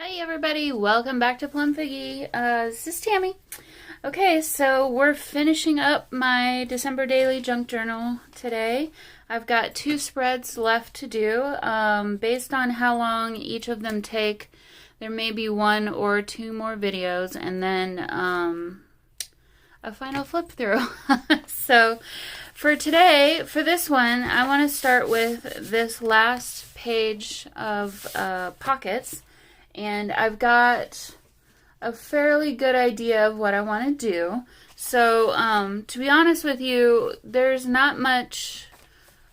Hi everybody, welcome back to Plum Figgy. This is Tammy. Okay, so we're finishing up my December daily junk journal today. I've got 2 spreads left to do. Based on how long each of them take, there may be 1 or 2 more videos and then a final flip through. So for today, for this one, I want to start with this last page of pockets. And I've got a fairly good idea of what I want to do. So, to be honest with you, there's not much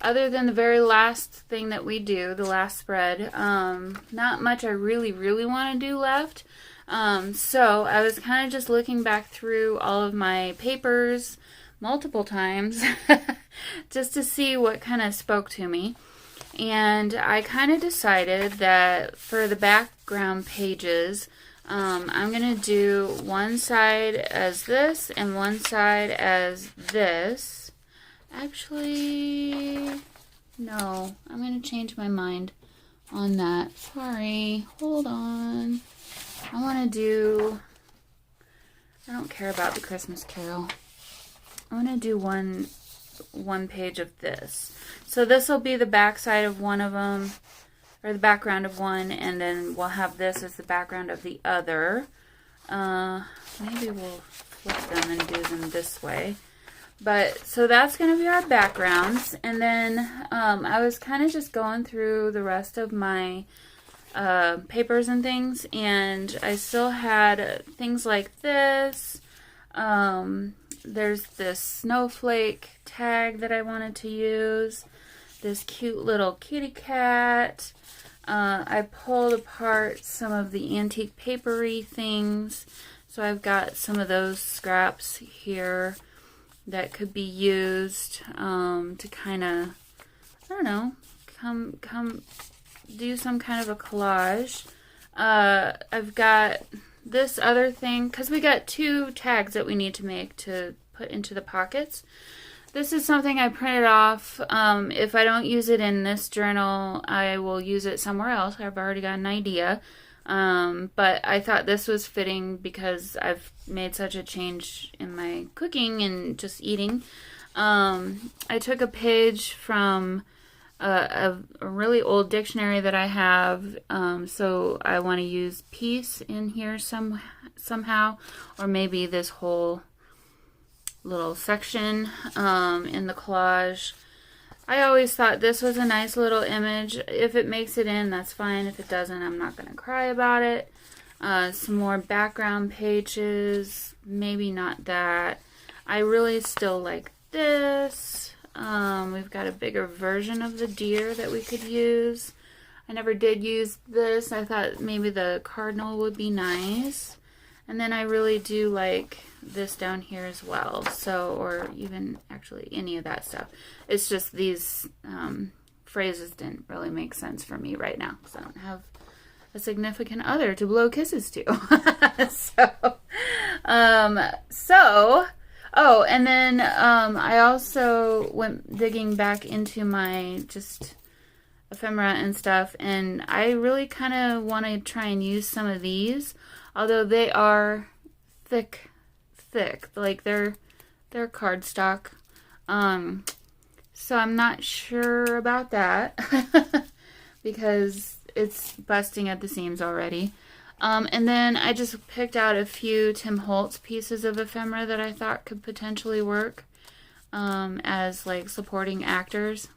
other than the very last thing that we do, the last spread. Not much I really want to do left. So I was kind of just looking back through all of my papers multiple times just to see what kind of spoke to me. And I kind of decided that for the background pages, I'm going to do one side as this and one side as this. Actually, no, I'm going to change my mind on that. Sorry, hold on. I want to do, I don't care about the Christmas Carol. I want to do one page of this. So this will be the back side of one of them, or the background of one, and then we'll have this as the background of the other. Maybe we'll flip them and do them this way. But so that's going to be our backgrounds, and then I was kind of just going through the rest of my papers and things, and I still had things like this. There's this snowflake tag that I wanted to use. This cute little kitty cat. I pulled apart some of the antique papery things. So I've got some of those scraps here that could be used to kind of, I don't know, come do some kind of a collage. I've got this other thing, because we got 2 tags that we need to make to put into the pockets. This is something I printed off. If I don't use it in this journal, I will use it somewhere else. I've already got an idea. But I thought this was fitting because I've made such a change in my cooking and just eating. I took a page from a really old dictionary that I have, so I want to use peace in here somehow, or maybe this whole little section in the collage. I always thought this was a nice little image. If it makes it in, that's fine. If it doesn't, I'm not going to cry about it. Some more background pages, maybe not that. I really still like this. We've got a bigger version of the deer that we could use. I never did use this. I thought maybe the cardinal would be nice. And then I really do like this down here as well. So, or even actually any of that stuff. It's just these phrases didn't really make sense for me right now because I don't have a significant other to blow kisses to. Oh, and then I also went digging back into my just ephemera and stuff, and I really kind of want to try and use some of these, although they are thick, like they're cardstock. So I'm not sure about that because it's busting at the seams already. And then I just picked out a few Tim Holtz pieces of ephemera that I thought could potentially work as like supporting actors.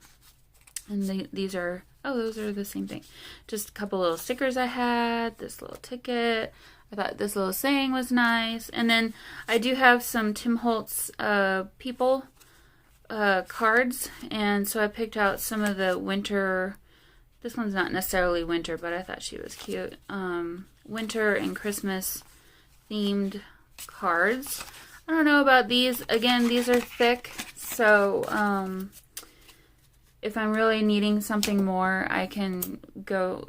And these are, oh, those are the same thing. Just a couple little stickers I had, this little ticket. I thought this little saying was nice. And then I do have some Tim Holtz people cards. And so I picked out some of the winter. This one's not necessarily winter, but I thought she was cute. Winter and Christmas themed cards. I don't know about these. Again, these are thick, so if I'm really needing something more, I can go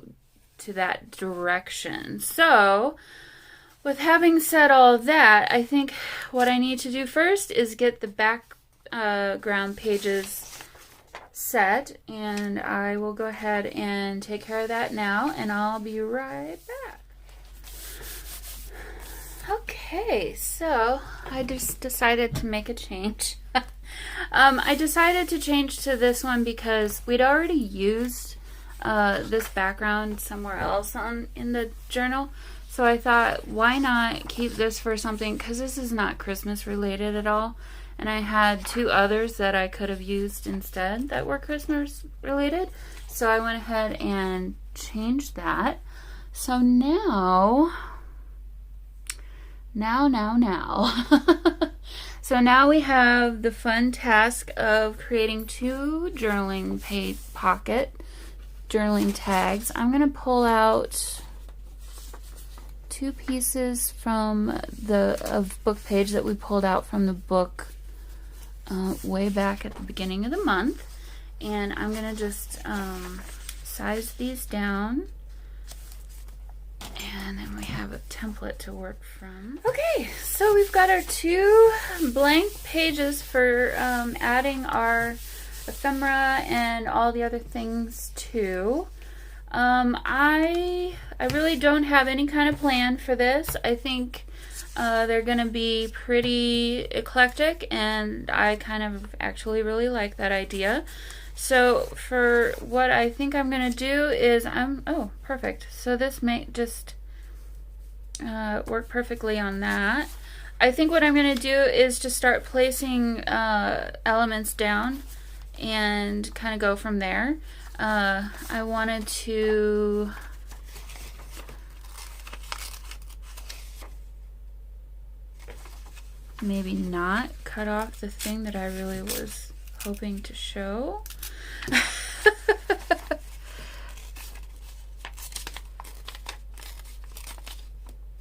to that direction. So, with having said all of that, I think what I need to do first is get the background pages set, and I will go ahead and take care of that now, and I'll be right back. Okay, so I just decided to make a change. I decided to change to this one because we'd already used this background somewhere else in the journal. So I thought, why not keep this for something, because this is not Christmas related at all. And I had two others that I could have used instead that were Christmas related. So I went ahead and changed that. So now. So now we have the fun task of creating two journaling pocket journaling tags. I'm going to pull out two pieces from the book page that we pulled out from the book way back at the beginning of the month, and I'm going to just size these down. And then we have a template to work from. Okay, so we've got our two blank pages for adding our ephemera and all the other things to. I really don't have any kind of plan for this. I think they're going to be pretty eclectic, and I kind of actually really like that idea. So for what I think I'm going to do is oh, perfect. So this may just work perfectly on that. I think what I'm going to do is just start placing elements down and kind of go from there. I wanted to maybe not cut off the thing that I really was hoping to show.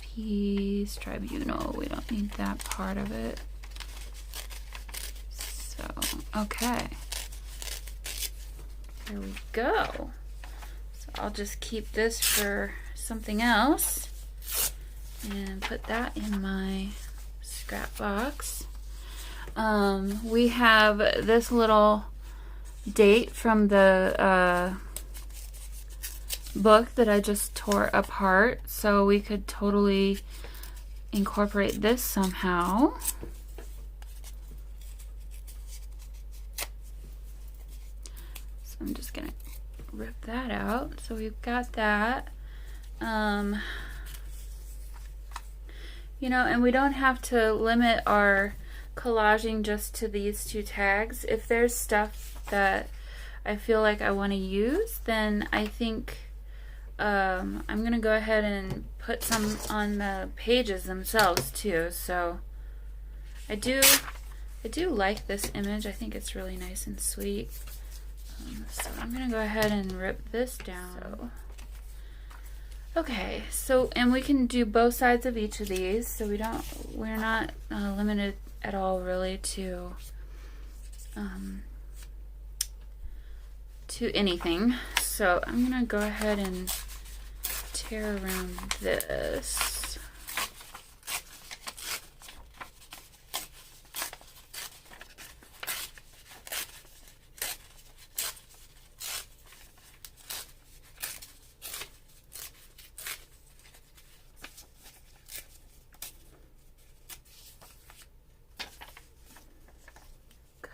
Peace Tribunal, we don't need that part of it. So, okay. There we go. So I'll just keep this for something else and put that in my scrap box. We have this little date from the book that I just tore apart, so we could totally incorporate this somehow. So I'm just gonna rip that out. So we've got that. You know, and we don't have to limit our collaging just to these two tags. If there's stuff that I feel like I want to use, then I think I'm gonna go ahead and put some on the pages themselves too. So I do like this image. I think it's really nice and sweet. So I'm gonna go ahead and rip this down. Okay, so and we can do both sides of each of these, so we're not limited at all really to anything. So I'm gonna go ahead and tear around this.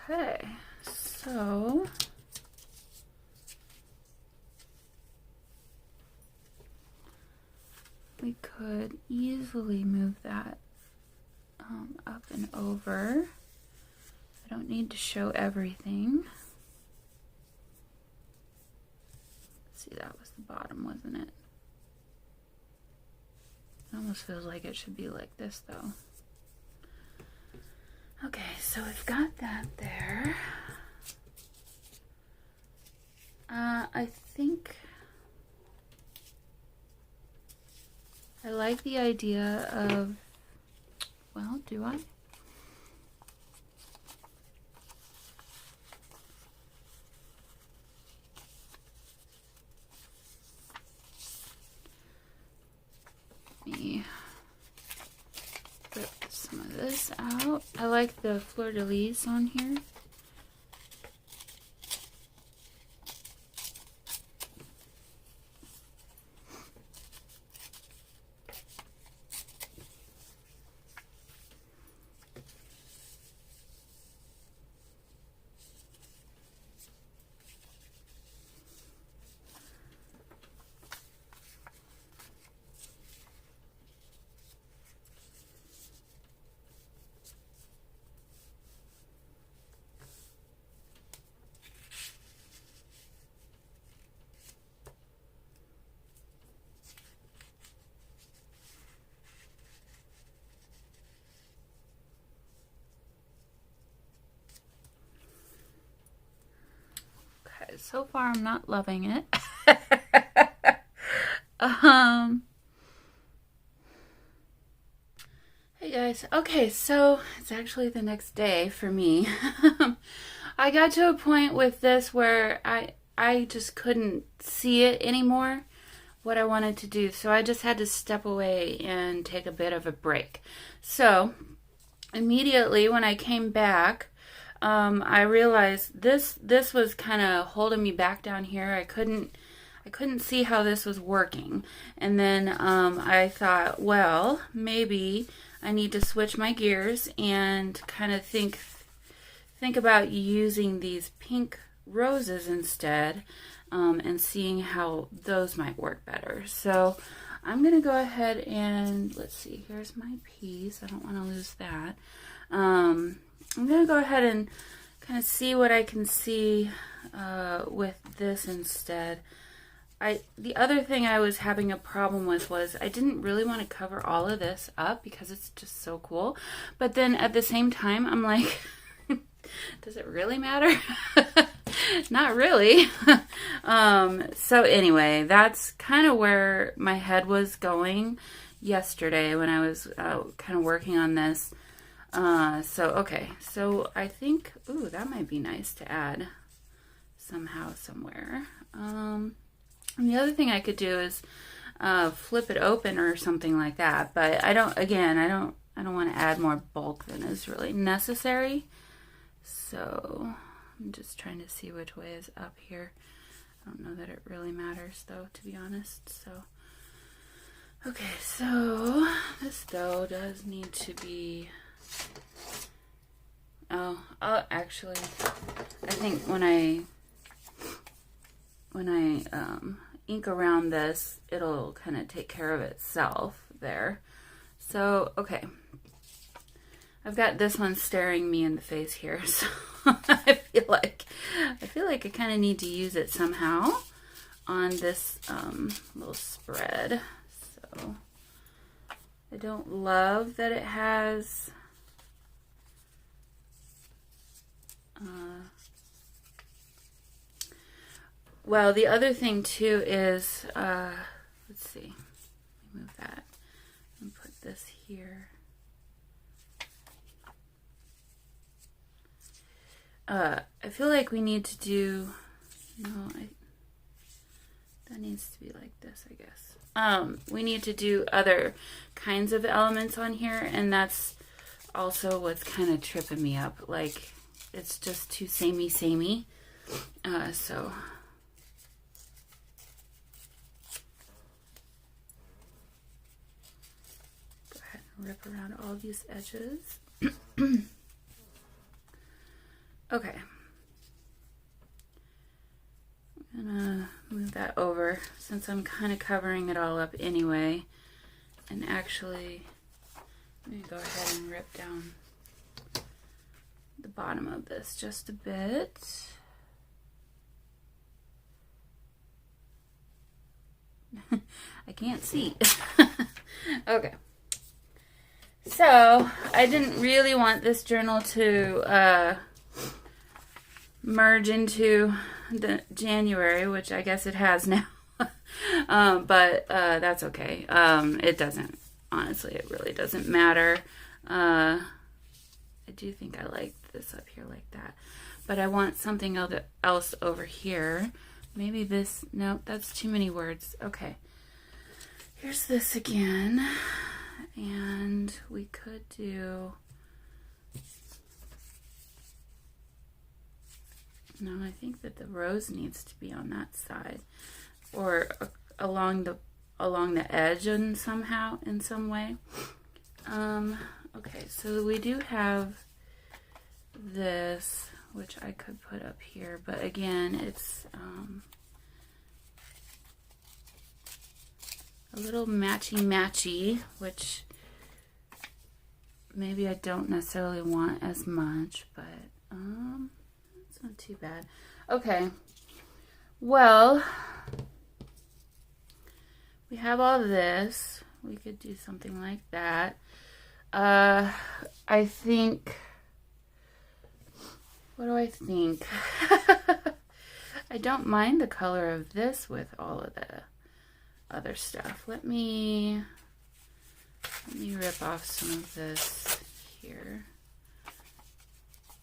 Okay, so we could easily move that up and over. I don't need to show everything. Let's see, that was the bottom, wasn't it? It almost feels like it should be like this though. Okay, so we've got that there. I think I like the idea of, well, do I? Let me rip some of this out. I like the fleur-de-lis on here. so far I'm not loving it. Hey guys. Okay, so it's actually the next day for me. I got to a point with this where I just couldn't see it anymore, what I wanted to do. So I just had to step away and take a bit of a break. So immediately when I came back, I realized this was kind of holding me back down here. I couldn't see how this was working. And then I thought, well, maybe I need to switch my gears and kind of think about using these pink roses instead, and seeing how those might work better. So I'm going to go ahead and, let's see, here's my piece. I don't want to lose that. I'm going to go ahead and kind of see what I can see with this instead. The other thing I was having a problem with was I didn't really want to cover all of this up because it's just so cool. But then at the same time, I'm like, does it really matter? Not really. So anyway, that's kind of where my head was going yesterday when I was kind of working on this. Okay. So I think, ooh, that might be nice to add somehow, somewhere. And the other thing I could do is flip it open or something like that. But I don't want to add more bulk than is really necessary. So I'm just trying to see which way is up here. I don't know that it really matters though, to be honest. So, okay, so this though does need to be, actually, I think when I ink around this, it'll kind of take care of itself there. So, okay. I've got this one staring me in the face here, so I feel like I kind of need to use it somehow on this little spread. So I don't love that it has well, the other thing too is let's see, move that and put this here. I feel like we need to do, that needs to be like this, I guess. We need to do other kinds of elements on here, and that's also what's kind of tripping me up. Like, it's just too samey. So go ahead and rip around all these edges. Okay, I'm gonna move that over since I'm kind of covering it all up anyway. And actually, let me go ahead and rip down the bottom of this just a bit. I can't see. Okay. So, I didn't really want this journal to merge into the January, which I guess it has now. But that's okay. It doesn't, honestly, it really doesn't matter. I do think I like this up here like that. But I want something else over here. Maybe this, nope, that's too many words. Okay. Here's this again. And we could do, no, I think that the rose needs to be on that side, or along the edge and somehow, in some way. Okay, so we do have this, which I could put up here, but again, it's a little matchy, which maybe I don't necessarily want as much, but it's not too bad. Okay, well, we have all this. We could do something like that. I think, what do I think? I don't mind the color of this with all of the other stuff. Let me rip off some of this here.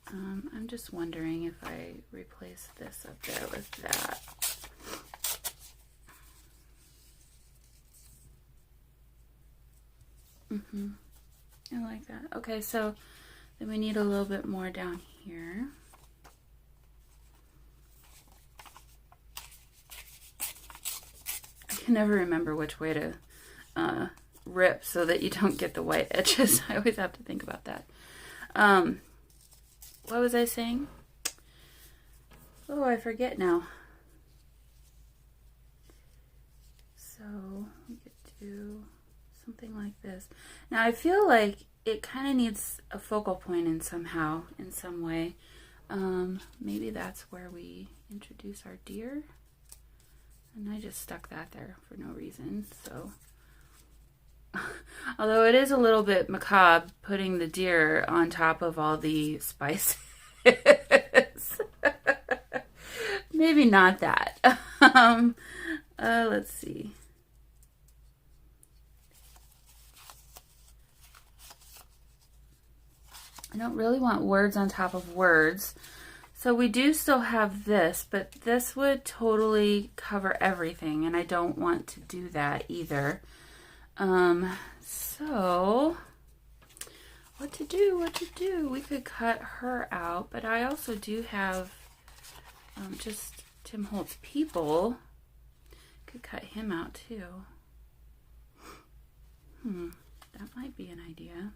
I'm just wondering if I replace this up there with that. I like that. Okay, so then we need a little bit more down here. I can never remember which way to rip so that you don't get the white edges. I always have to think about that. What was I saying? Oh, I forget now. So we could do something like this. Now I feel like it kind of needs a focal point in some way. Maybe that's where we introduce our deer. And I just stuck that there for no reason, so. Although it is a little bit macabre putting the deer on top of all the spices. Maybe not that. Let's see. I don't really want words on top of words. So we do still have this, but this would totally cover everything, and I don't want to do that either. So what to do? We could cut her out, but I also do have just Tim Holtz People. Could cut him out too. That might be an idea.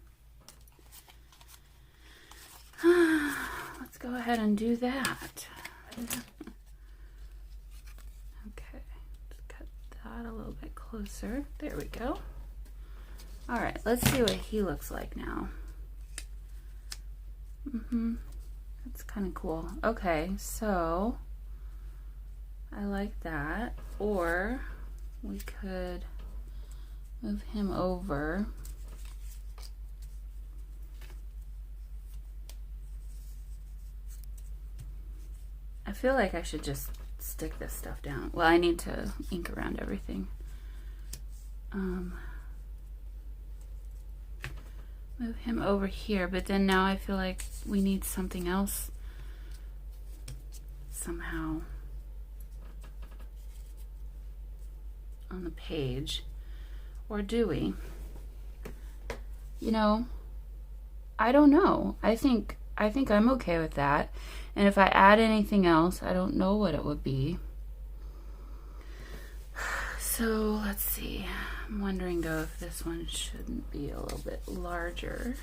Let's go ahead and do that. Okay, just cut that a little bit closer. There we go. All right, let's see what he looks like now. That's kind of cool. Okay, so I like that. Or we could move him over. I feel like I should just stick this stuff down. Well, I need to ink around everything. Move him over here, but then now I feel like we need something else somehow on the page. Or do we? You know, I don't know. I think I'm okay with that. And if I add anything else, I don't know what it would be. So let's see. I'm wondering though if this one shouldn't be a little bit larger.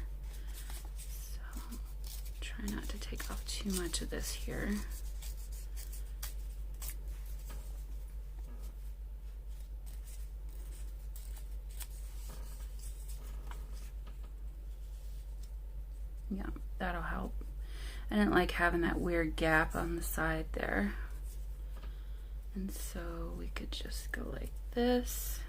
So try not to take off too much of this here. Yeah, that'll help. I didn't like having that weird gap on the side there. And so we could just go like this.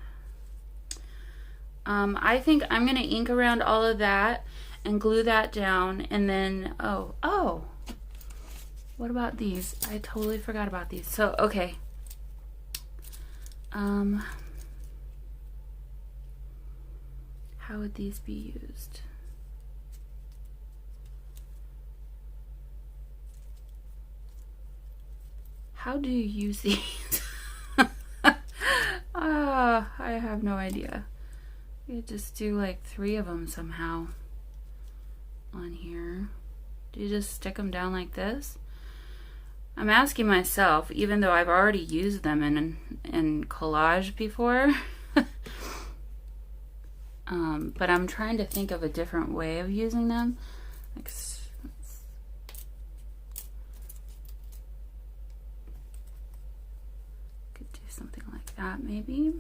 I think I'm going to ink around all of that and glue that down. And then, oh, what about these? I totally forgot about these. So, okay. How would these be used? How do you use these? I have no idea. You just do like 3 of them somehow on here. Do you just stick them down like this? I'm asking myself, even though I've already used them in collage before. But I'm trying to think of a different way of using them. Like, could do something like that maybe.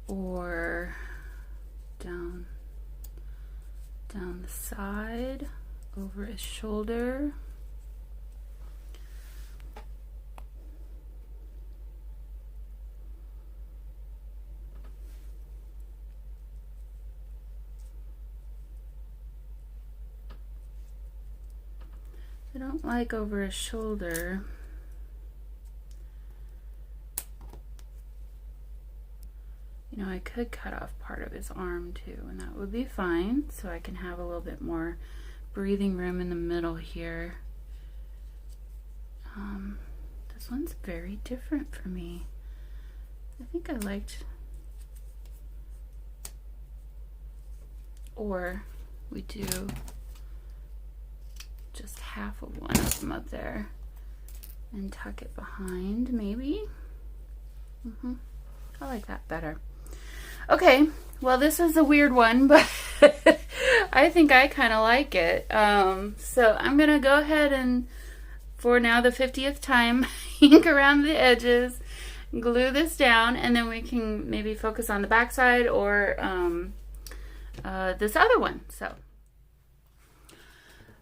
Or down the side, over his shoulder. I don't like over his shoulder. You know, I could cut off part of his arm too, and that would be fine, so I can have a little bit more breathing room in the middle here. This one's very different for me. I think I liked, or we do just half of one of them up there and tuck it behind, maybe. I like that better. Okay, well, this is a weird one, but I think I kind of like it. So I'm gonna go ahead and, for now the 50th time, ink around the edges, glue this down, and then we can maybe focus on the back side or this other one. So,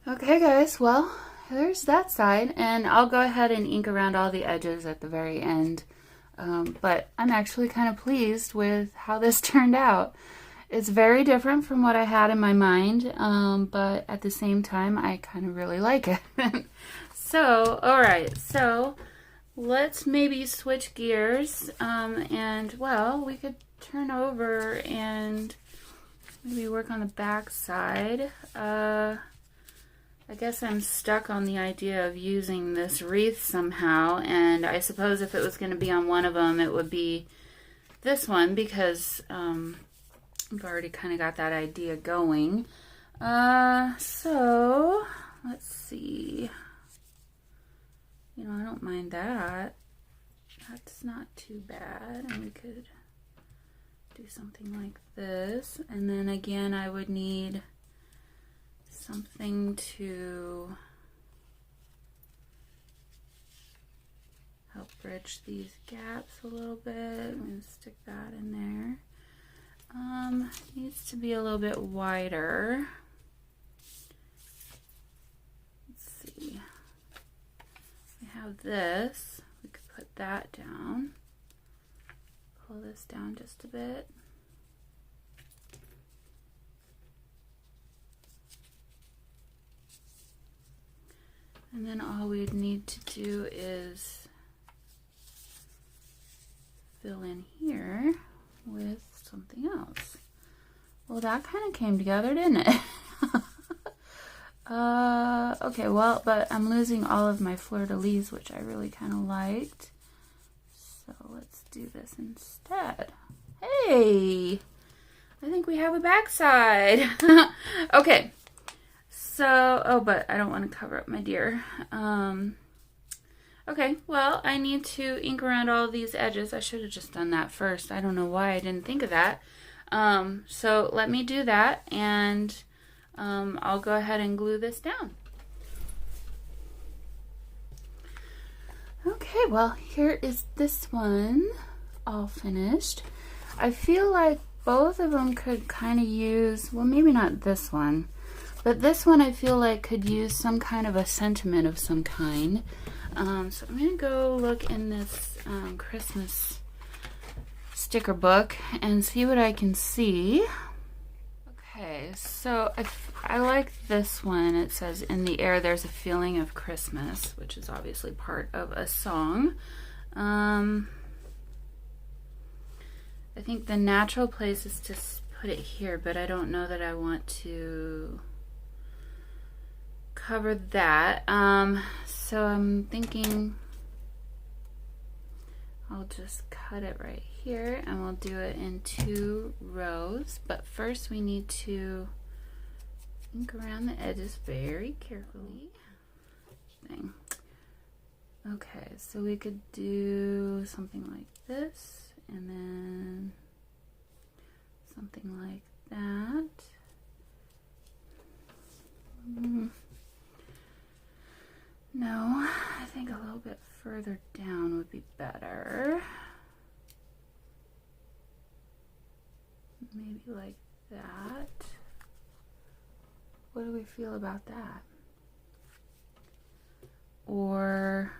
okay guys, well, there's that side, and I'll go ahead and ink around all the edges at the very end. But I'm actually kind of pleased with how this turned out. It's very different from what I had in my mind, but at the same time, I kind of really like it. So, alright, so let's maybe switch gears, and, well, we could turn over and maybe work on the back side. I guess I'm stuck on the idea of using this wreath somehow, and I suppose if it was going to be on one of them, it would be this one, because I've already kind of got that idea going. So, let's see. You know, I don't mind that. That's not too bad, and we could do something like this, and then again, I would need something to help bridge these gaps a little bit. I'm going to stick that in there. Needs to be a little bit wider. Let's see. We have this. We could put that down. Pull this down just a bit. And then all we'd need to do is fill in here with something else. Well, that kind of came together, didn't it? Okay, well, but I'm losing all of my fleur-de-lis, which I really kind of liked. So let's do this instead. Hey! I think we have a backside. Okay. So, oh, but I don't want to cover up my deer. Okay, well, I need to ink around all these edges. I should have just done that first. I don't know why I didn't think of that. So let me do that, and I'll go ahead and glue this down. Okay, well, here is this one all finished. I feel like both of them could kind of use, well, maybe not this one, but this one I feel like could use some kind of a sentiment of some kind. So I'm going to go look in this Christmas sticker book and see what I can see. Okay, so I like this one. It says, "In the air there's a feeling of Christmas," which is obviously part of a song. I think the natural place is to put it here, but I don't know that I want to cover that. So I'm thinking I'll just cut it right here, and we'll do it in 2 rows. But first we need to ink around the edges very carefully. Okay, so we could do something like this, and then something like that. No, I think a little bit further down would be better. Maybe like that. What do we feel about that? Or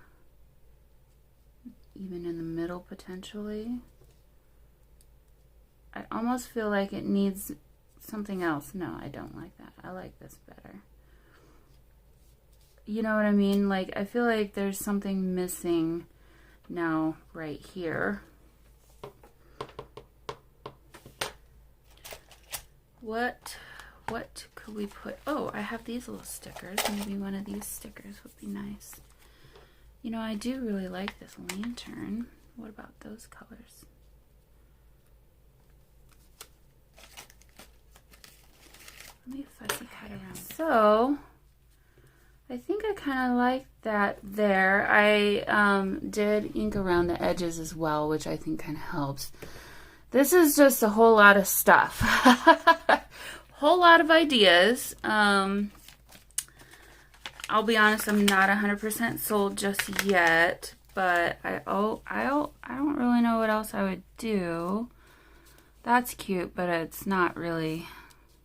even in the middle potentially. I almost feel like it needs something else. No, I don't like that. I like this better. You know what I mean? Like, I feel like there's something missing now right here. What could we put? Oh, I have these little stickers. Maybe one of these stickers would be nice. You know, I do really like this lantern. What about those colors? Let me fussy cut around. So, I think I kind of like that there. I did ink around the edges as well, which I think kind of helps. This is just a whole lot of stuff. Whole lot of ideas. I'll be honest, I'm not 100% sold just yet, but I don't really know what else I would do. That's cute, but it's not really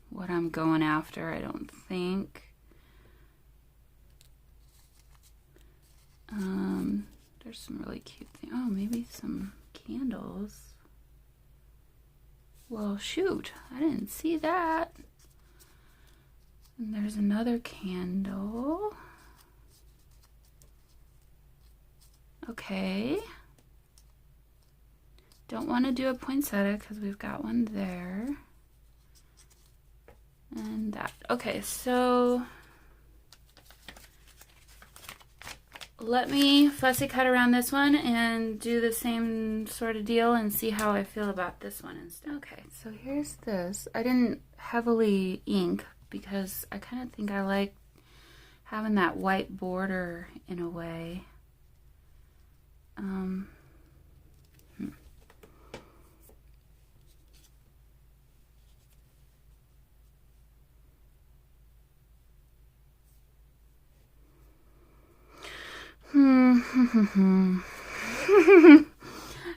what I'm going after, I don't think. There's some really cute things. Oh, maybe some candles. Well, shoot, I didn't see that. And there's another candle. Okay. Don't want to do a poinsettia because we've got one there. And that. Okay, so let me fussy cut around this one and do the same sort of deal and see how I feel about this one instead. Okay, so here's this. I didn't heavily ink because I kind of think I like having that white border in a way.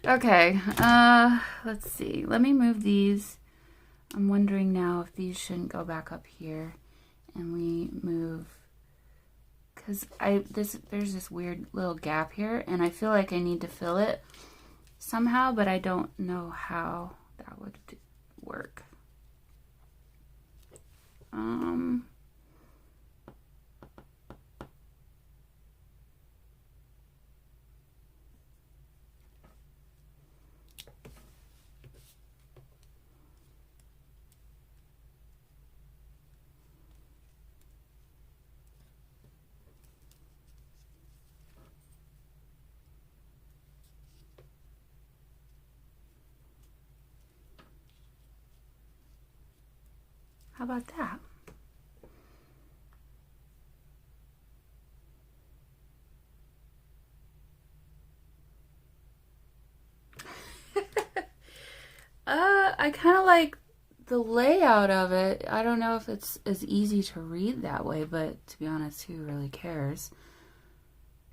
Okay, let's see. Let me move these. I'm wondering now if these shouldn't go back up here and we move, because there's this weird little gap here and I feel like I need to fill it somehow, but I don't know how that would work. How about that? I kind of like the layout of it. I don't know if it's as easy to read that way, but to be honest, who really cares?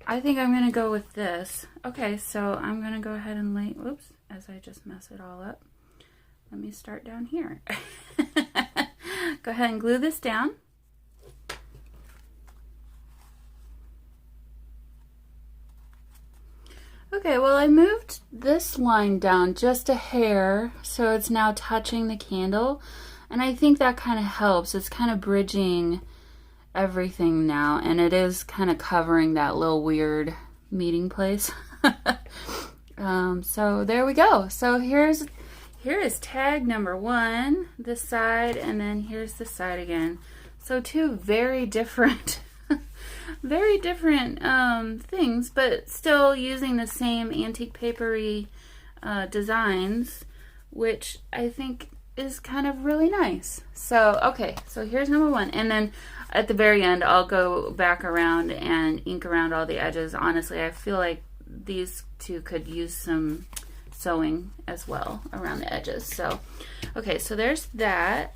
I think I'm going to go with this. Okay, so I'm going to go ahead and lay, whoops, as I just mess it all up. Let me start down here. Go ahead and glue this down. Okay, well I moved this line down just a hair so it's now touching the candle, and I think that kind of helps. It's kind of bridging everything now, and it is kind of covering that little weird meeting place. So there we go. So here is tag number 1, this side, and then here's the side again. So two very different very different things, but still using the same antique papery designs, which I think is kind of really nice. So okay, so here's number 1, and then at the very end I'll go back around and ink around all the edges. Honestly, I feel like these two could use some sewing as well around the edges. So okay, so there's that.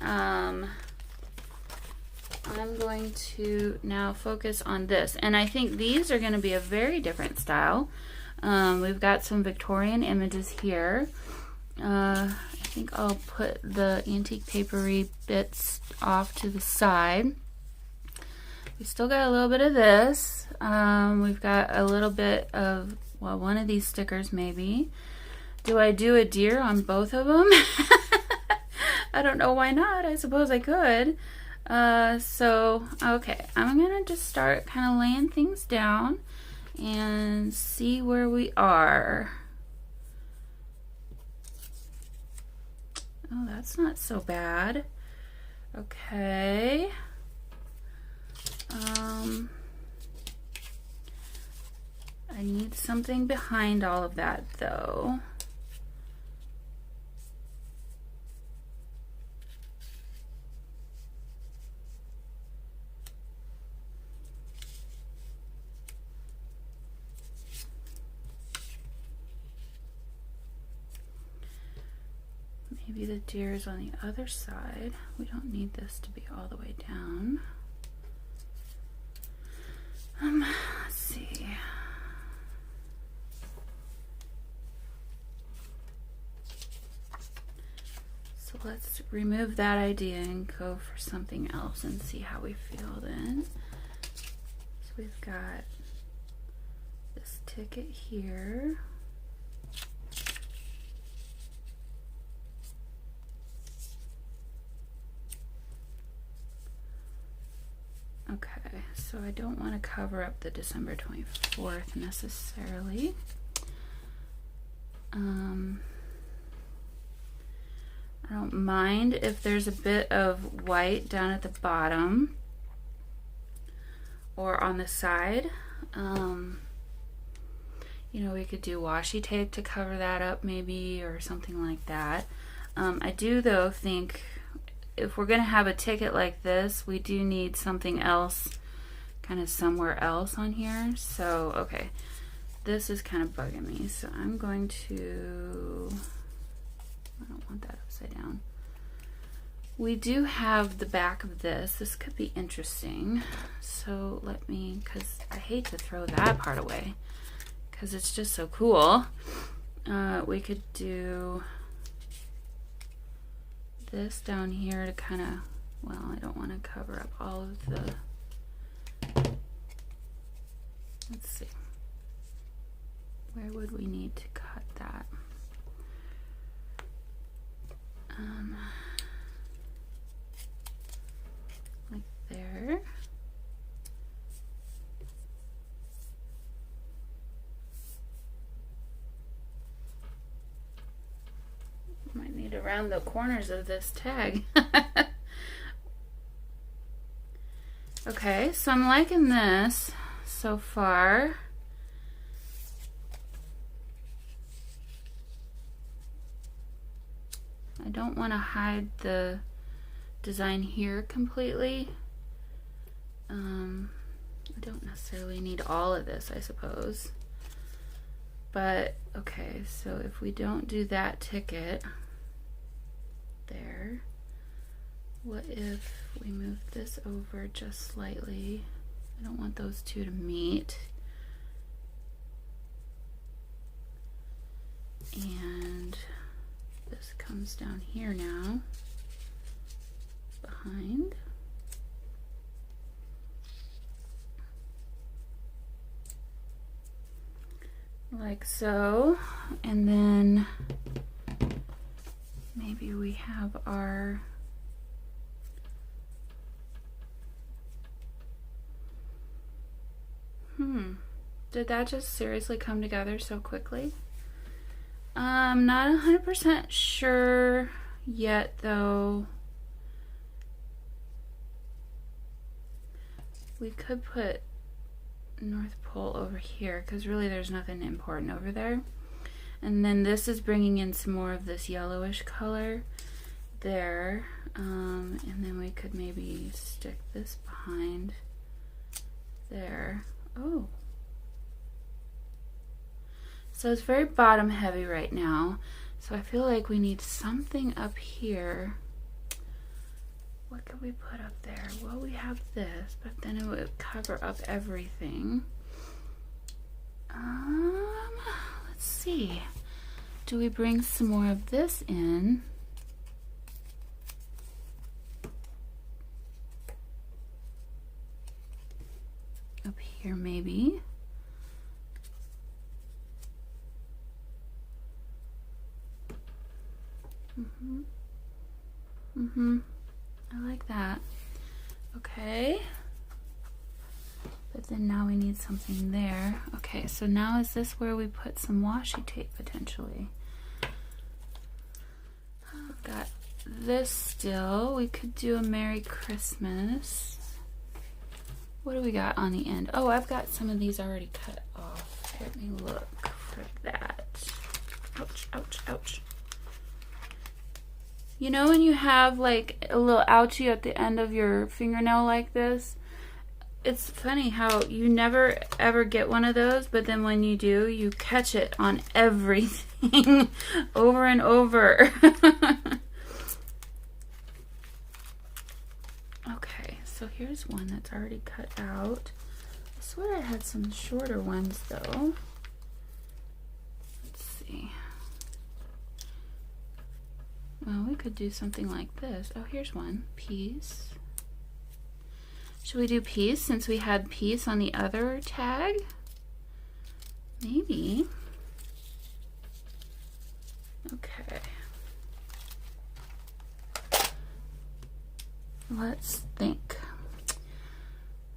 I'm going to now focus on this, and I think these are going to be a very different style. We've got some Victorian images here. I think I'll put the antique papery bits off to the side. We still got a little bit of this. We've got a little bit of, well, one of these stickers maybe. Do I do a deer on both of them? I don't know why not. I suppose I could. Okay, I'm gonna just start kind of laying things down and see where we are. Oh, that's not so bad. Okay. I need something behind all of that though. Maybe the deer is on the other side. We don't need this to be all the way down. Let's see. So let's remove that idea and go for something else and see how we feel then. So we've got this ticket here. Okay, so I don't want to cover up the December 24th necessarily. I don't mind if there's a bit of white down at the bottom or on the side. You know, we could do washi tape to cover that up maybe, or something like that. I do though think if we're gonna have a ticket like this, we do need something else kind of somewhere else on here. So, okay, this is kind of bugging me. So I'm going to, I don't want that upside down. We do have the back of this. This could be interesting. So let me, because I hate to throw that part away because it's just so cool. We could do this down here to kind of, well, I don't want to cover up all of the, let's see, where would we need to cut that? Like there. Might need to round the corners of this tag. Okay, so I'm liking this so far. I don't want to hide the design here completely. I don't necessarily need all of this, I suppose. But, okay, so if we don't do that ticket there, what if we move this over just slightly? I don't want those two to meet. And this comes down here now, behind. Like so. And then maybe we have our did that just seriously come together so quickly? I'm not 100% sure yet though. We could put North Pole over here because really there's nothing important over there. And then this is bringing in some more of this yellowish color there. And then we could maybe stick this behind there. Oh. So it's very bottom heavy right now. So I feel like we need something up here. What could we put up there? Well, we have this, but then it would cover up everything. Let's see. Do we bring some more of this in? Up here, maybe. I like that. Okay. But then now we need something there. Okay, so now is this where we put some washi tape potentially? I've got this still. We could do a Merry Christmas. What do we got on the end? Oh, I've got some of these already cut off. Let me look for that. Ouch, ouch, ouch. You know when you have like a little ouchie at the end of your fingernail like this? It's funny how you never ever get one of those, but then when you do, you catch it on everything over and over. Okay, so here's one that's already cut out. I swear I had some shorter ones though. Let's see. Well, we could do something like this. Oh, here's one. Peace. Should we do peace since we had peace on the other tag? Maybe. Okay. Let's think.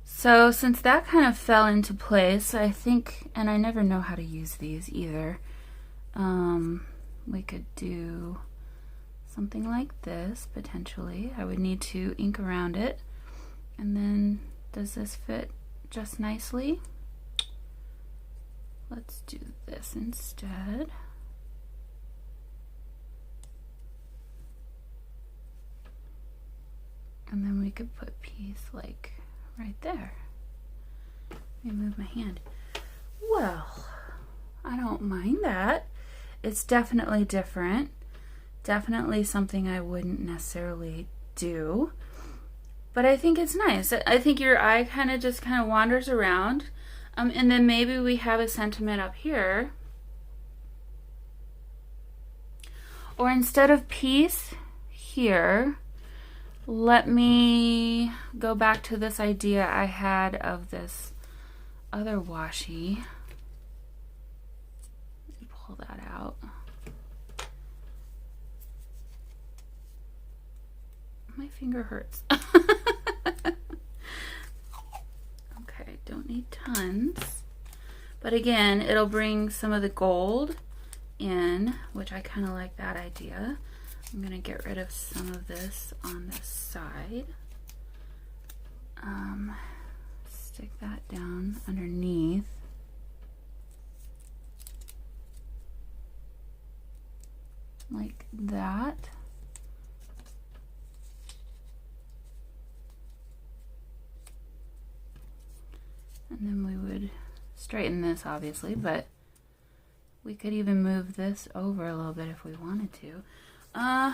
So since that kind of fell into place, I think, and I never know how to use these either, we could do something like this potentially. I would need to ink around it. And then, does this fit just nicely? Let's do this instead. And then we could put peace like right there. Let me move my hand. Well, I don't mind that. It's definitely different. Definitely something I wouldn't necessarily do. But I think it's nice. I think your eye kind of wanders around. And then maybe we have a sentiment up here. Or instead of peace here, let me go back to this idea I had of this other washi. Let me pull that out. My finger hurts. Okay, don't need tons. But again, it'll bring some of the gold in, which I kind of like that idea. I'm going to get rid of some of this on this side. Stick that down underneath. Like that. And then we would straighten this obviously, but we could even move this over a little bit if we wanted to. I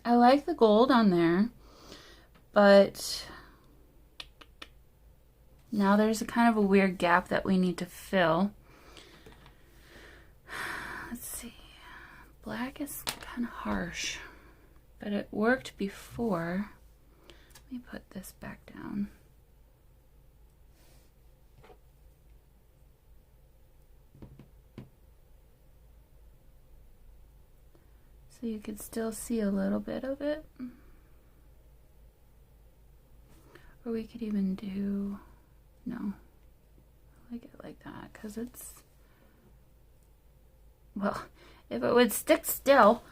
like the gold on there, but now there's a kind of a weird gap that we need to fill. Let's see. Black is kind of harsh, but it worked before. Let me put this back down. So you could still see a little bit of it. Or we could even do, no, I like it like that because it's, well, if it would stick still.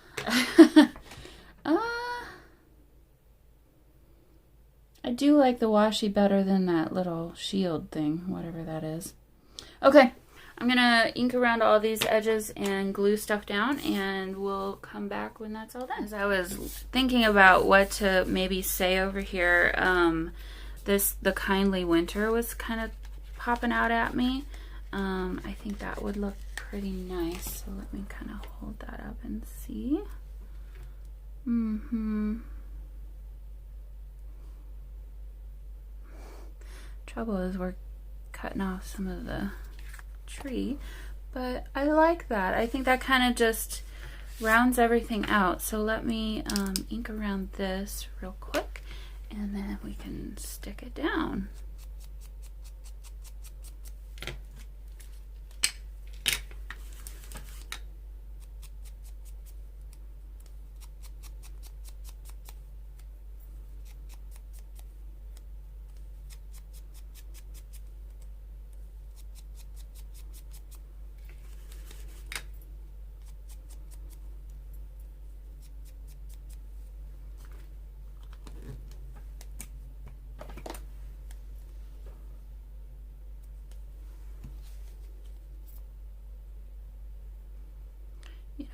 I do like the washi better than that little shield thing, whatever that is. Okay, I'm gonna ink around all these edges and glue stuff down, and we'll come back when that's all done. As I was thinking about what to maybe say over here, the Kindly Winter was kind of popping out at me. I think that would look pretty nice, so let me kind of hold that up and see. Trouble is we're cutting off some of the tree, but I like that. I think that kind of just rounds everything out. So let me ink around this real quick, and then we can stick it down.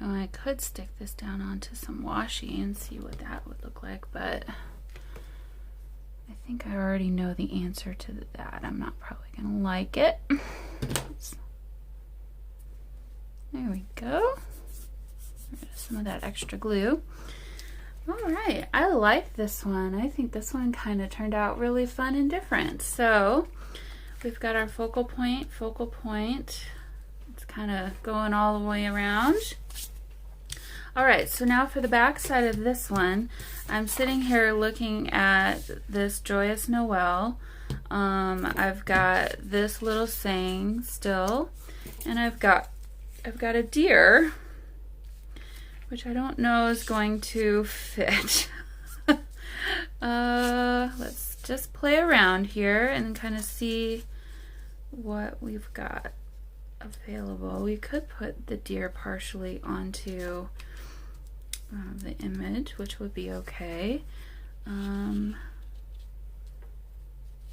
Oh, I could stick this down onto some washi and see what that would look like, but I think I already know the answer to that. I'm not probably gonna like it. There we go. Some of that extra glue. All right, I like this one. I think this one kind of turned out really fun and different. So we've got our focal point. It's kind of going all the way around. All right, so now for the back side of this one, I'm sitting here looking at this Joyous Noel. I've got this little saying still, and I've got a deer, which I don't know is going to fit. Let's just play around here and kind of see what we've got available. We could put the deer partially onto the image, which would be okay. I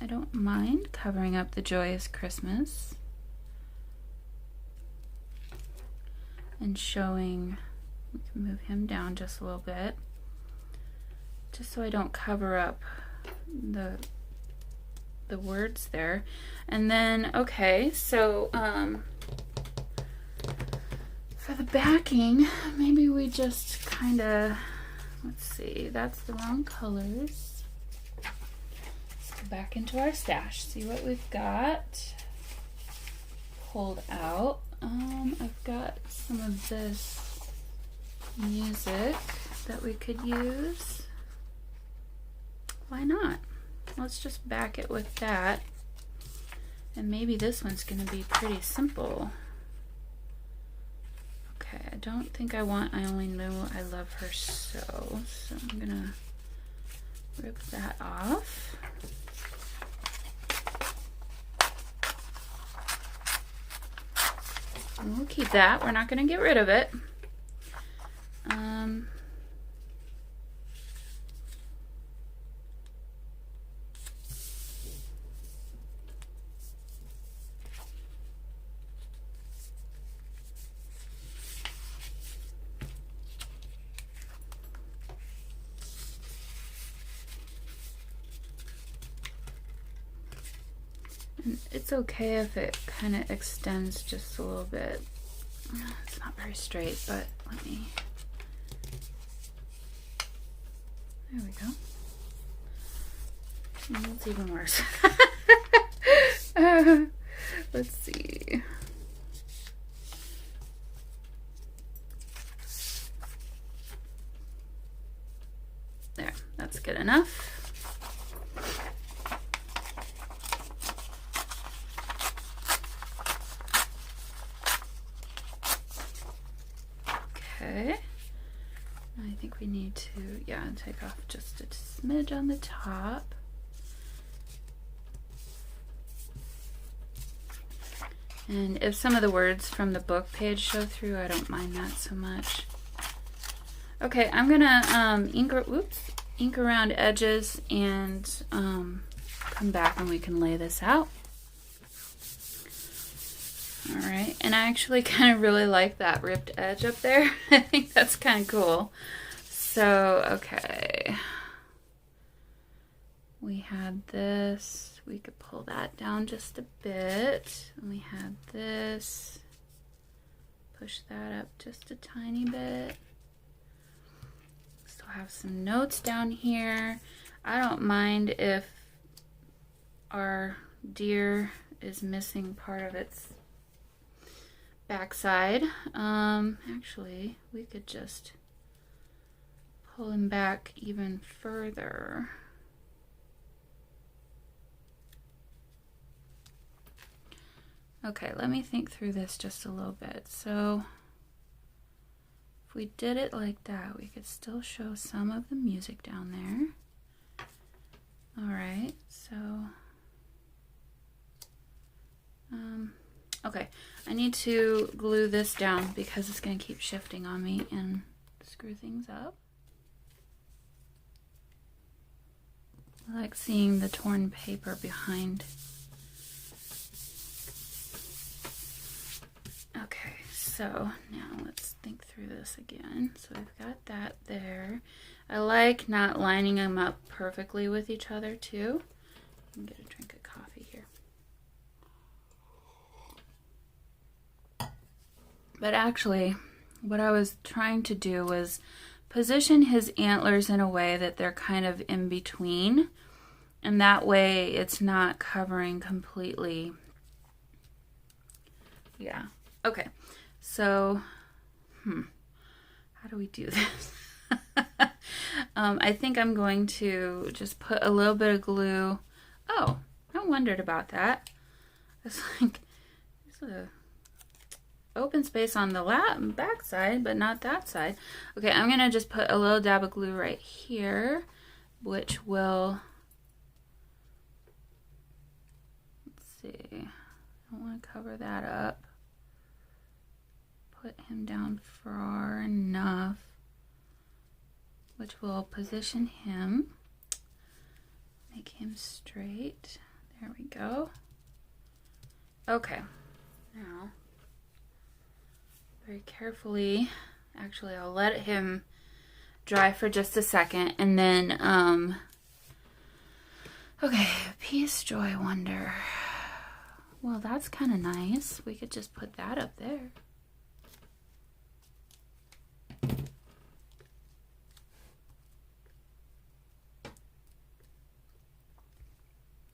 don't mind covering up the Joyous Christmas and showing. We can move him down just a little bit, just so I don't cover up the words there. And then, okay, so for the backing, maybe we just kind of, let's see, that's the wrong colors. Let's go back into our stash, see what we've got pulled out. I've got some of this music that we could use. Why not? Let's just back it with that. And maybe this one's going to be pretty simple. Okay, I don't think I want I Only Know I Love Her So. So I'm going to rip that off. And we'll keep that. We're not going to get rid of it. And it's okay if it kind of extends just a little bit. It's not very straight, but let me. There we go. It's even worse. Let's see. There, that's good enough. Okay. I think we need to, take off just a smidge on the top. And if some of the words from the book page show through, I don't mind that so much. Okay, I'm gonna ink around edges and come back and we can lay this out. All right, and I actually kind of really like that ripped edge up there. I think that's kind of cool. So, okay. We had this. We could pull that down just a bit. And we had this. Push that up just a tiny bit. Still have some notes down here. I don't mind if our deer is missing part of its backside. Actually, we could just pull him back even further. Okay, let me think through this just a little bit. So if we did it like that, we could still show some of the music down there. All right, so okay, I need to glue this down because it's going to keep shifting on me and screw things up. I like seeing the torn paper behind. Okay, so now let's think through this again. So we've got that there. I like not lining them up perfectly with each other too. I'm gonna drink a coffee here. But actually, what I was trying to do was position his antlers in a way that they're kind of in between. And that way it's not covering completely. Yeah. Okay. So, how do we do this? I think I'm going to just put a little bit of glue. Oh, I wondered about that. It's like, there's a open space on the back side, but not that side. Okay, I'm going to just put a little dab of glue right here, which will, let's see, I don't want to cover that up. Put him down far enough, which will position him, make him straight. There we go. Okay, now very carefully, actually I'll let him dry for just a second, and then okay, Peace, Joy, Wonder. Well, that's kind of nice. We could just put that up there.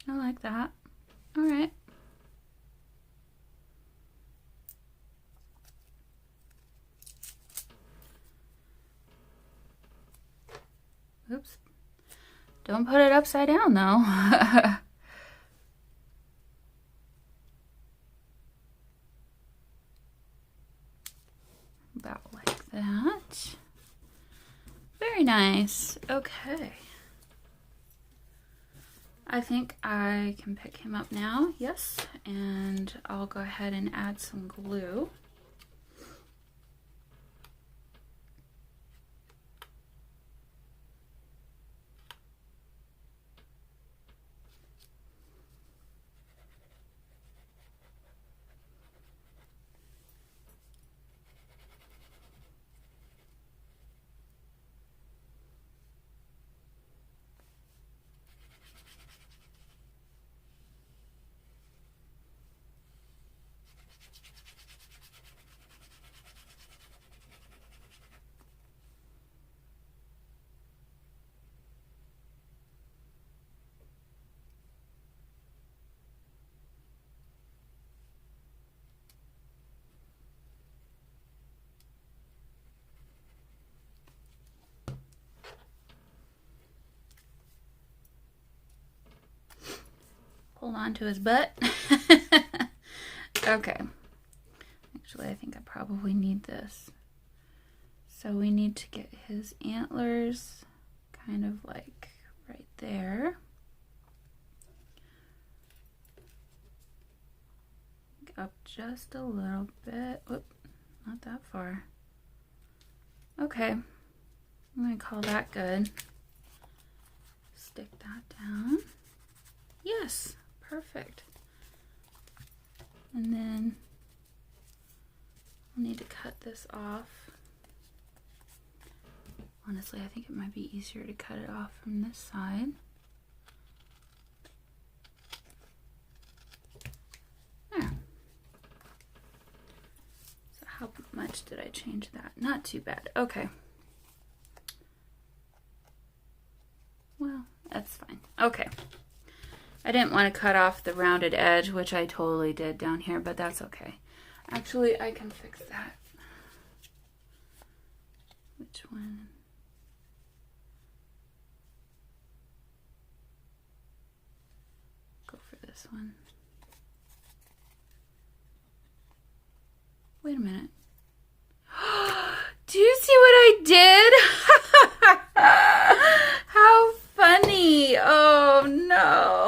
I like that. All right. Oops. Don't put it upside down, though. About like that. Very nice. Okay. I think I can pick him up now. Yes. And I'll go ahead and add some glue. Hold on to his butt. Okay. Actually, I think I probably need this. So we need to get his antlers kind of like right there. Up just a little bit. Whoop, not that far. Okay. I'm going to call that good. Stick that down. Yes. Perfect. And then I'll need to cut this off. Honestly, I think it might be easier to cut it off from this side. There. So how much did I change that? Not too bad. Okay. Well, that's fine. Okay. I didn't want to cut off the rounded edge, which I totally did down here, but that's okay. Actually, I can fix that. Which one? Go for this one. Wait a minute. Do you see what I did? How funny. Oh, no.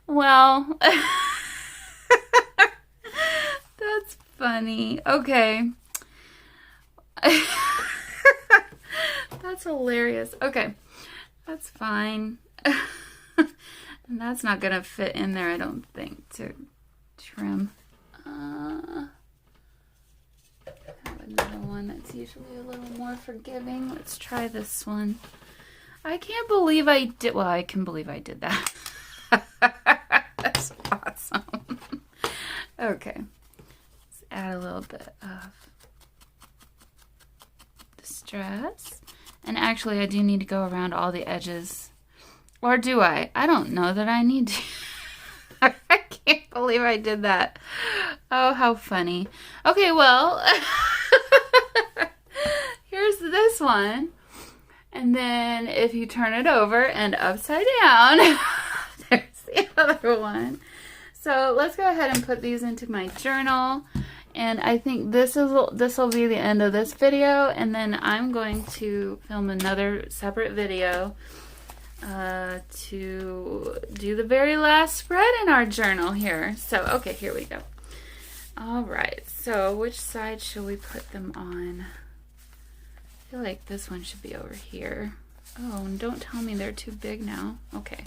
Well, that's funny. Okay. That's hilarious. Okay. That's fine. And that's not going to fit in there, I don't think, to trim. another one that's usually a little more forgiving. Let's try this one. I can't believe I did, well, I can believe I did that. That's awesome. Okay, let's add a little bit of distress. And actually, I do need to go around all the edges. Or do I? I don't know that I need to. I can't believe I did that. Oh, how funny. Okay, well, here's this one. And then if you turn it over and upside down, there's the other one. So let's go ahead and put these into my journal. And I think this will be the end of this video. And then I'm going to film another separate video to do the very last spread in our journal here. So, okay, here we go. All right, so which side should we put them on? I feel like this one should be over here. Oh, and don't tell me they're too big now. Okay.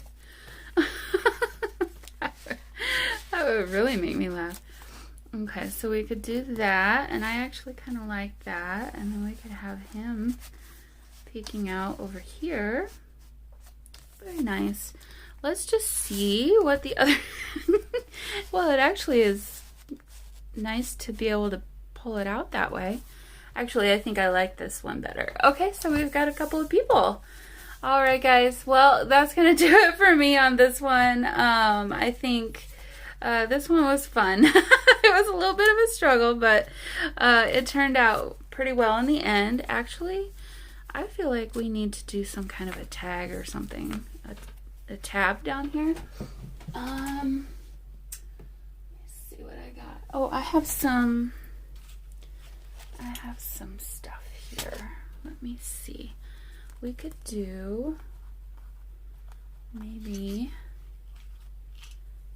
That would really make me laugh. Okay, so we could do that, and I actually kind of like that, and then we could have him peeking out over here. Very nice. Let's just see what the other... Well, it actually is nice to be able to pull it out that way. Actually, I think I like this one better. Okay, so we've got a couple of people. All right, guys. Well, that's going to do it for me on this one. I think this one was fun. It was a little bit of a struggle, but it turned out pretty well in the end. Actually, I feel like we need to do some kind of a tag or something. A tab down here. Let's see what I got. Oh, I have some stuff here. Let me see. We could do maybe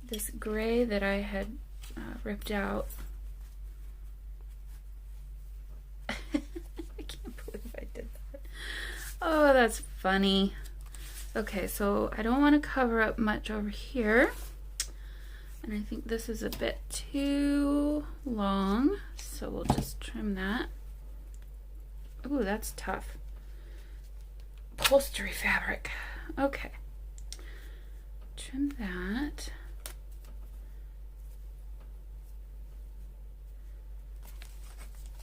this gray that I had ripped out. I can't believe I did that. Oh, that's funny. Okay, so I don't want to cover up much over here. And I think this is a bit too long, so we'll just trim that. Ooh, that's tough. Upholstery fabric. Okay. Trim that.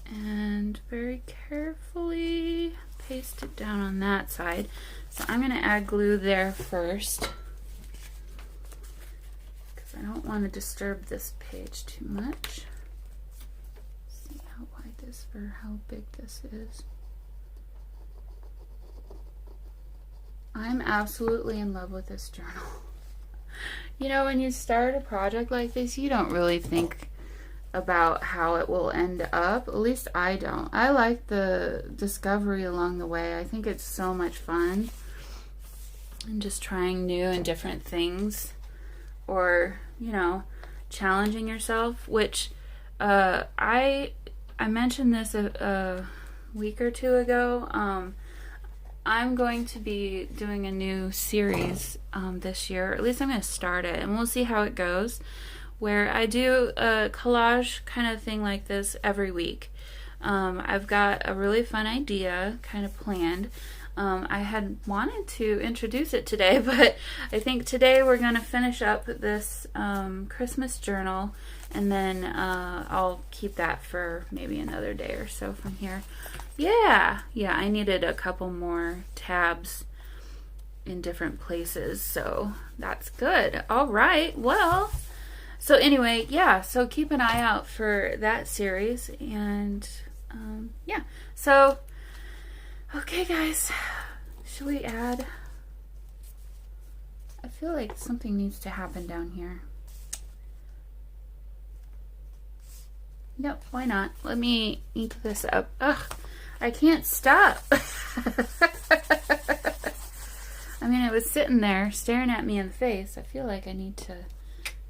And very carefully paste it down on that side. So I'm going to add glue there first, because I don't want to disturb this page too much. Let's see how wide this, or how big this is. I'm absolutely in love with this journal. You know, when you start a project like this, you don't really think about how it will end up. At least I don't. I like the discovery along the way. I think it's so much fun. And just trying new and different things, or, you know, challenging yourself, which I mentioned this a week or two ago. I'm going to be doing a new series this year, or at least I'm going to start it, and we'll see how it goes, where I do a collage kind of thing like this every week. I've got a really fun idea kind of planned. I had wanted to introduce it today, but I think today we're going to finish up this Christmas journal, and then I'll keep that for maybe another day or so from here. Yeah, I needed a couple more tabs in different places, so that's good. All right, well, so anyway, yeah, so keep an eye out for that series, and yeah, so okay, guys, should we add? I feel like something needs to happen down here. Yep, why not? Let me ink this up. Ugh, I can't stop. I mean, it was sitting there staring at me in the face. I feel like I need to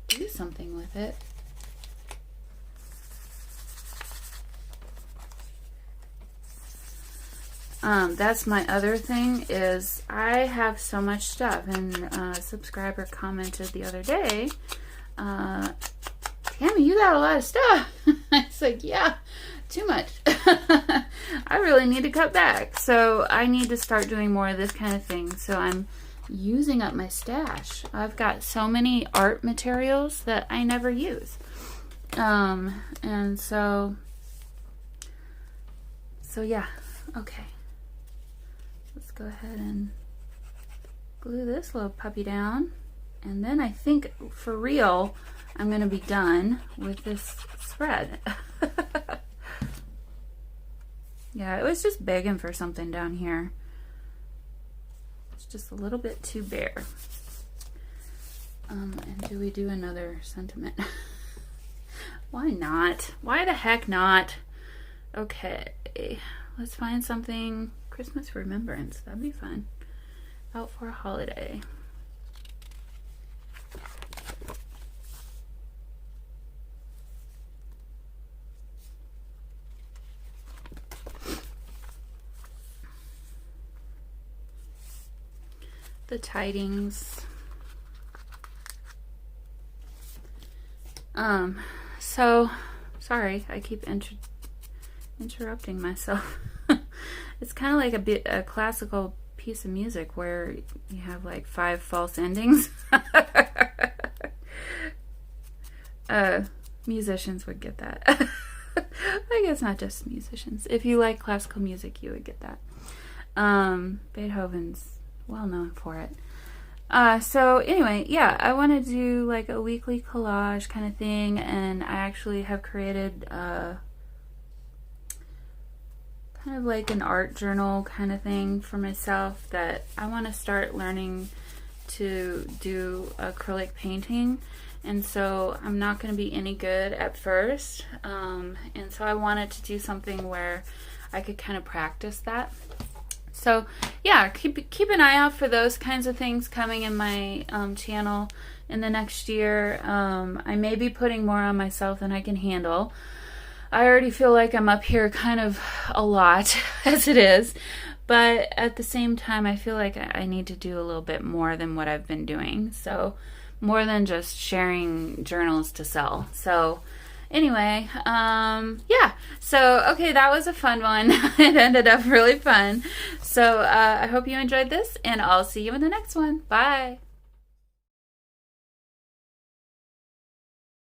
do something with it. That's my other thing, is I have so much stuff, and a subscriber commented the other day, Tammy, you got a lot of stuff. It's like, yeah, too much. I really need to cut back. So I need to start doing more of this kind of thing. So I'm using up my stash. I've got so many art materials that I never use. And so yeah, okay. Let's go ahead and glue this little puppy down. And then I think for real, I'm gonna be done with this spread. Yeah, it was just begging for something down here. It's just a little bit too bare. And do we do another sentiment? Why not? Why the heck not? Okay, let's find something. Christmas remembrance, that'd be fun. Out for a holiday. The tidings. So sorry, I keep interrupting myself. It's kind of like a classical piece of music where you have like 5 false endings. Musicians would get that. I guess not just musicians. If you like classical music, you would get that. Beethoven's well known for it. So anyway, yeah, I want to do like a weekly collage kind of thing, and I actually have created kind of like an art journal kind of thing for myself that I want to start learning to do acrylic painting. And so I'm not going to be any good at first, and so I wanted to do something where I could kind of practice that. So yeah, keep an eye out for those kinds of things coming in my channel in the next year. I may be putting more on myself than I can handle. I already feel like I'm up here kind of a lot as it is, but at the same time I feel like I need to do a little bit more than what I've been doing. So more than just sharing journals to sell. So anyway, yeah, so okay, that was a fun one. It ended up really fun. So I hope you enjoyed this, and I'll see you in the next one. Bye.